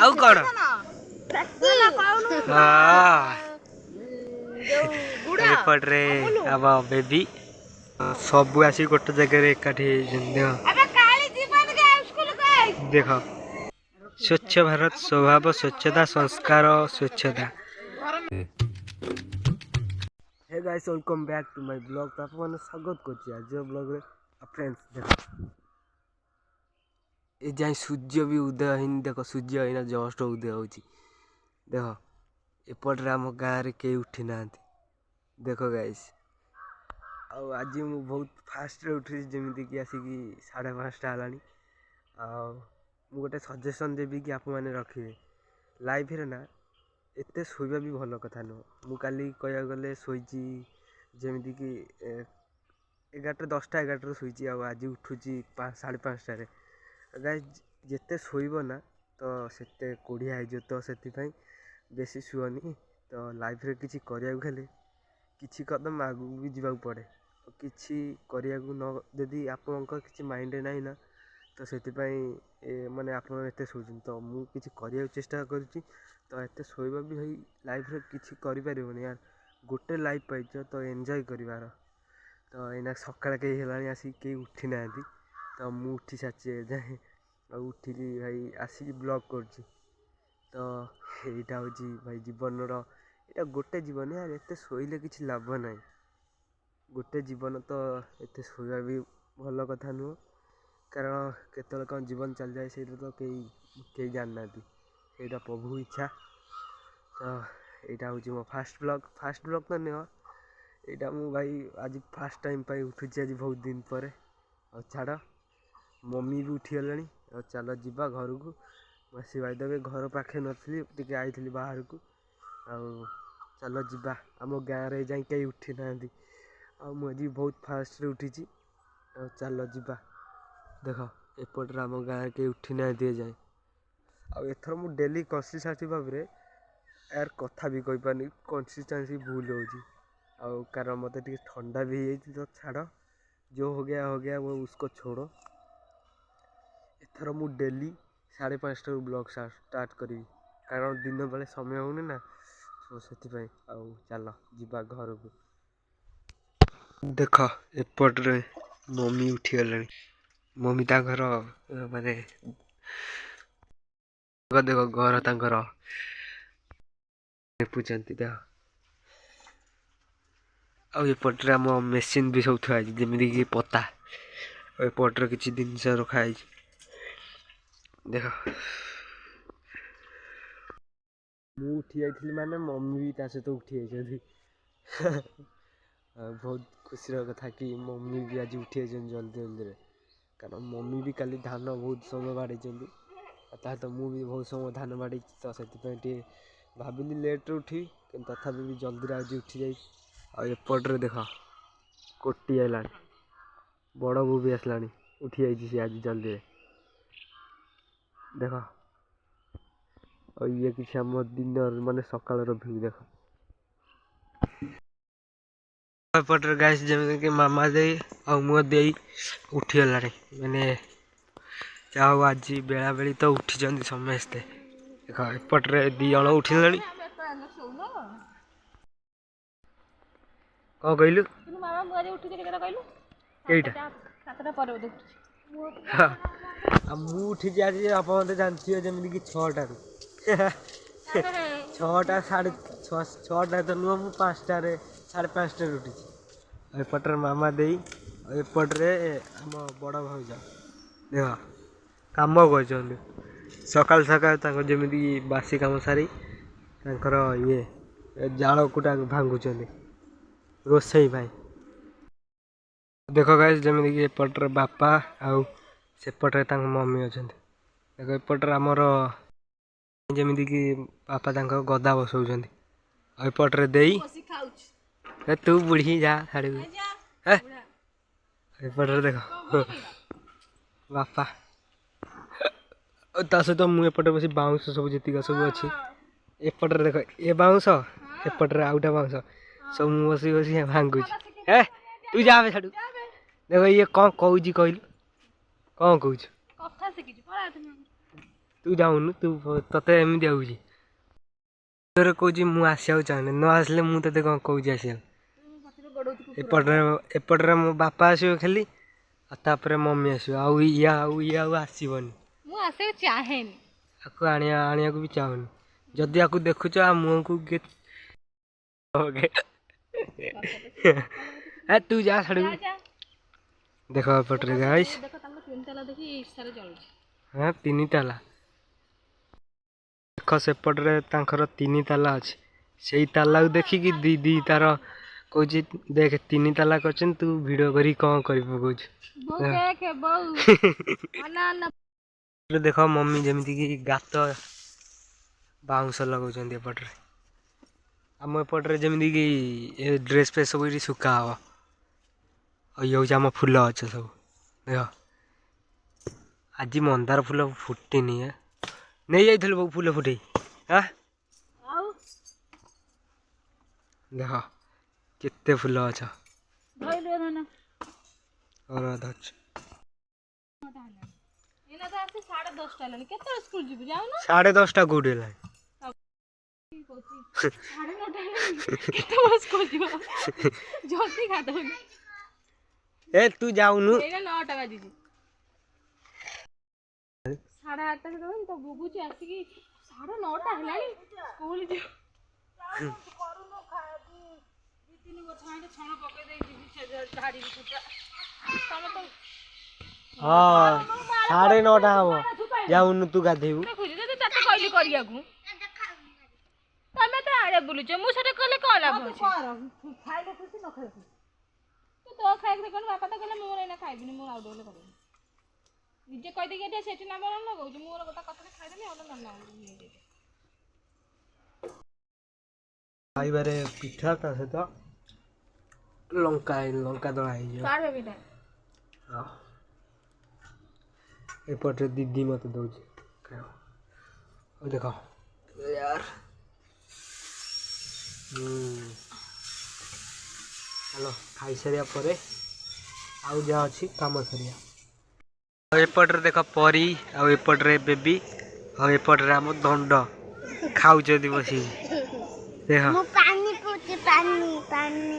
आउ कौन एपटे आम बेबी सबू आसी गोटे जगह एकाठी देख स्वच्छ भारत स्वभाव स्वच्छता संस्कार स्वच्छता। Hey guys welcome back to my blog. तो आप स्वागत करछि आज ब्लॉग रे फ्रेंड्स। देख ए जाई सूर्य भी उदय हिन देख सूर्य हिना जस्ट उदय होछि देख एपटे आम गाँव रे के उठी ना देख गाइस। आज मु बहुत फास्ट रे उठी जमीती कि आसिकी 5:30 हलानी। मु गोटे सजेसन देवी कि आप मैंने रखिए लाइफ रे ना एते शोवा भी भल कथा नुह। मु काली कह गले शोची जमीती कि 10:11 शोची आज उठुची 5:30 गाइस। जिते शोब ना तो सेते कोढ़िया हो तो से बेसी शुअनी। तो लाइफ रे किछि करिया खेले किछि कदम आगू भी जीवा पड़े किछि करिया न जदि आपनकर किछि माइंड नाही ना तो से माने आप एते शोचन। तो मु किछि करिया चेष्टा करूची तो एते शोइबा भी भाई लाइफ रे किछि करि परिबोनी यार। गोटे लाइफ पाइछ तो एंजॉय करिवार। तो एना सकाळ के हेलानी आसी के उठी नांती तो मु उठी साचे जाए उठिली भाई आसिक ब्लॉग करछि। तो एटा होची भाई जीवन रो एटा गोटे जीवन यार एते सोइले किछि लाभ नाही। गोटे जीवन तो एते सोइबा भी भल कथा नुह कारण केतल कौन जीवन चल जाए से तो कई जान ना सेटा प्रभु इच्छा। तो यहाँ हूँ मो फास्ट ब्लॉग तो नुह यहाँ मु भाई आज फास्ट टाइम पाई उठुची आज बहुत दिन पर। छाड़ मम्मी भी उठीगला चल जीवा घर को बस भाई देवे घर पाखे नी टे आई बाहर को चल जीवा आम गाँव रे जाए कहीं उठी ना मुझे बहुत फास्ट रे उठी चल जीवा। देख एपटे आम गाँव के उठी ना दिए जाए आथर मु डेली कंसिस्टेंसी भाव में यार कथा भी कही पानी कंसिस्टेंसी भूल हो कारण मत ठंडा भी है तो छाड़ जो हो गया वो उसको छोड़ो। एथर मु डेली 5:30 ब्लॉग स्टार्ट करी कारण दिन बेले समय होनी ना तो से चल जीवा घर को। देख एपटे मम्मी उठीगला मम्मी घर माने देख घर तांकर पुचंती देख आउपटे आम मेसीन भी सब थुआई जमीदी कि पता एपटर किसी जिनस रखाई देख मु उठी जाइली माने मम्मी भी ता सहित उठी जाइछथि। बहुत खुशी कथा कि मम्मी भी आज उठी जाइछन जल्दी जल्दी रे कारण मम्मी भी काली धान बहुत समय बाड़ी तो मु भी बहुत समय धान बाड़ी तो से भाविली लेट रे उठी तथापि भी जल्दी आज उठी जाई। एपटे देख कोटी आइला बड़ बो भी आसला उठी जाइए आज जल्दी देख ये किसी आम दिन माने सकाल व्यू देख एपटे गाइस जमी कि मामा दे मु दे उठीगला मैंने चाहो आज बेला बेली तो उठी समस्ते देख एपटे दी जन उठीला कौन कहलु मु उठी आज आप जानते जमी कि 6टा 6टा 6:30 तो नुह मु 5टा 5:30 उठी एपटे मामा दे एपटे आम बड़ भाज देख कम कर सकाल सकाल जमी बासी कम सारी ये जाल कुटा भांगुच रोसई भाई। देख गाइस जमी कि एपटे बापा आउपटे मम्मी अच्छा देख एपटे आमर जमी कि बापा गदा बसौं एपटे दे तू बुढ़ी जा छाड़ एपटे देख बापा सहित मुझे बस बाउंस सब जी सब अच्छी एपटे देख ए बाउंस एपटे आउटा बाउंस सब मुझे बस बस भांगुच हे तू जा छाड़ देख ये कौन कहूँ कहलु कौन कहूँ तू जाऊनु तू तते एमती आउची तोरे कहूँ मु आसिया चाहे न आसले मु ते कौन कहूँ आसिया एपटे मो बापा आसो खाली तापर मम्मी आसो आसबनी मुझे चाहे आपको आनिया भी चाहूनी जदि आपको देखुच आ मुह को तू जा छड़ देख एपटे गाइस हाँ 3 ताला देख सेपटे तीन ताला अच्छे से ताला देखिकी दीदी तार कौच देख 3 ताला कर तू भिड करी कौन कर देख मम्मी जमीती कि गात बाउंस लगाउछन्ती एपटे आम एपटे जमीती कि ड्रेस फ्रेस सब सुखा हम और ये आम फूल अच्छे सब देख आज मंदार फूल फुटनी है नहीं जाइल बो फूल फुटे हाँ देख केते फूल अच्छा और अच्छा 10:30 कौटे ए तू जाऊनु 9टा बाजी 8:30 तो बुबुची आसिकी 9:30 हेलानी स्कूल जी करूनो खाया दी 3 गो छांडे छण पके दे जी झाड़ी कुटा तमे तो हां 9:30 हम जाऊनु तू गाधेबू खुजी दे तते कहली करिया को तमे तो आड़े बुलुछ मु सेटे कहले को लाभ खाइले खुशी न खाइ तो खाइ कोन बापा तो कहले मु ना खाइबिनी मु आउ डोले करबी निजे कहि दे के सेठी ना बरन न कहू मोर गोटा कतले खाइ देली और न खाइबारे पिठा ता से तो लंका दला है जो कार बेटा हां एपटे दीदी मत दउछ खाओ ओ देखो यार हेलो खाई सारिया परे आउ जा अछि काम सरिया एपटे देख परी आ एपटे बेबी आ एपटे आम दंड खाऊ बसी देख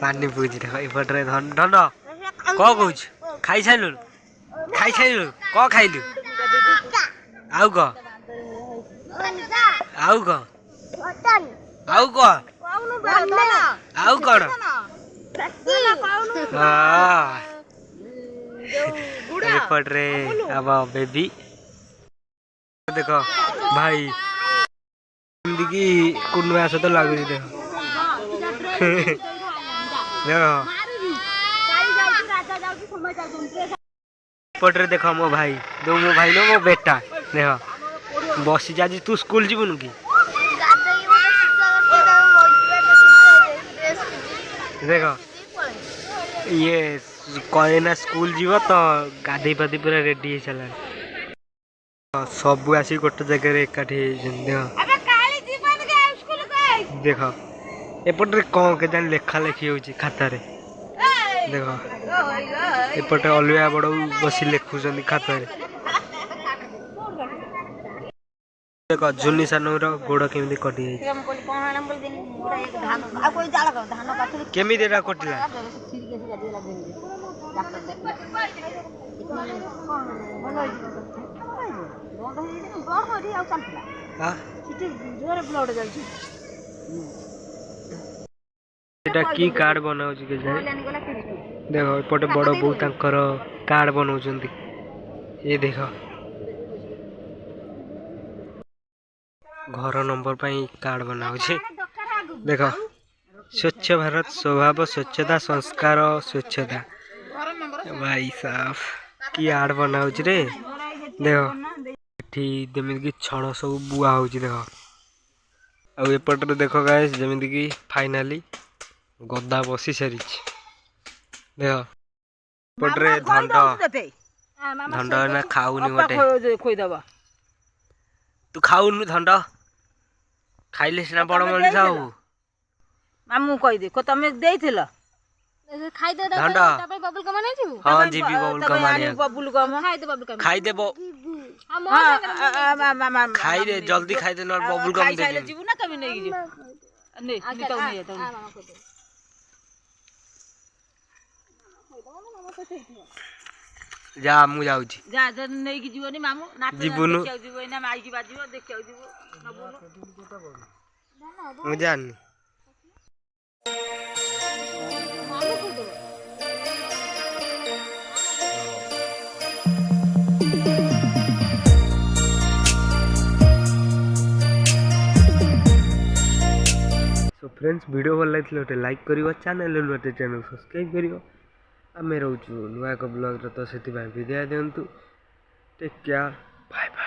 पानी पूछ देख एपटे दंड कौ कौच खाई साइलु क खाइलु आउ क आउ क आउ क आउ कौन एपटे अब बेबी देख भाई कि कुनुआ सहित लगुच देख एपटे देख मो भाई जो मो भाई नो मो बेटा देख बसी जा तू स्कूल जीवनु कि देख ये कहना स्कूल जीव तो गाधे पाधे पूरा रेडी चला सब आसी गोटे जगह एकाठी देख एपटे कौन के जान लेखा लेखी हो खातार देख एपटे अलुआ बड़ बसी लेखुं खातार देख झुनी सानूर गोड़ केमी कटि केमी कटिला की कार्ड बनाऊ के देख एपटे बड़ बो तांकर कार्ड बनाऊं ये देख घर नंबर पाई कार्ड बनाऊ देख स्वच्छ भारत स्वभाव स्वच्छता संस्कार स्वच्छता भाई साहब की आड़ बनाऊ रे देख जमीन छण सब बुआ हो देख आउपटे देख गाइस जमीन कि फाइनाली गदा बसी सारी देख पटे धंड धंड ना खाऊनी गोटे तू खाऊनु धंड खाइले सिना बड़ मनीष हो मामू कहि दे को तमे देइथिल खाइ दे धंड तापर बबुल कम नै छु हां जीबी बबुल कम आनी बबुल कम खाइ दे ଆଉ ମୋ ସାଙ୍ଗରେ ଖାଇରେ ଜଲ୍ଦି ଖାଇଦେ ନହେଲେ ବବୁଲ ଗମ୍ ଖାଇସାଇଲେ ଦେବି ଯିବୁ ନା କେମିତି ନେଇକି ଯିବୁ ନେ ନେ ତାକୁ ନେଇ ଯା ମାମା କହିଦେ ଯା ମୁଁ ଯାଉଛି ଯା ଯଦି ନେଇକି ଯିବନି ମାମୁଁ ନାଚ ଯିବୁନୁ। ଦେଖିବାକୁ ଯିବ ଏଇନା ମାଇକି ବାଜିବ ଦେଖିବାକୁ ଯିବୁ ନବୁନୁ ମୁଁ ଜାଣିନି ମାମା କହିଦବ सो फ्रेंड्स वीडियो भल लगे गोटे लाइक कर चैनल गोटे चैनल सब्सक्राइब कर आम रोचु नुआ एक ब्लॉग तो से विदाय दिंतु टेक केयर बाय बाय।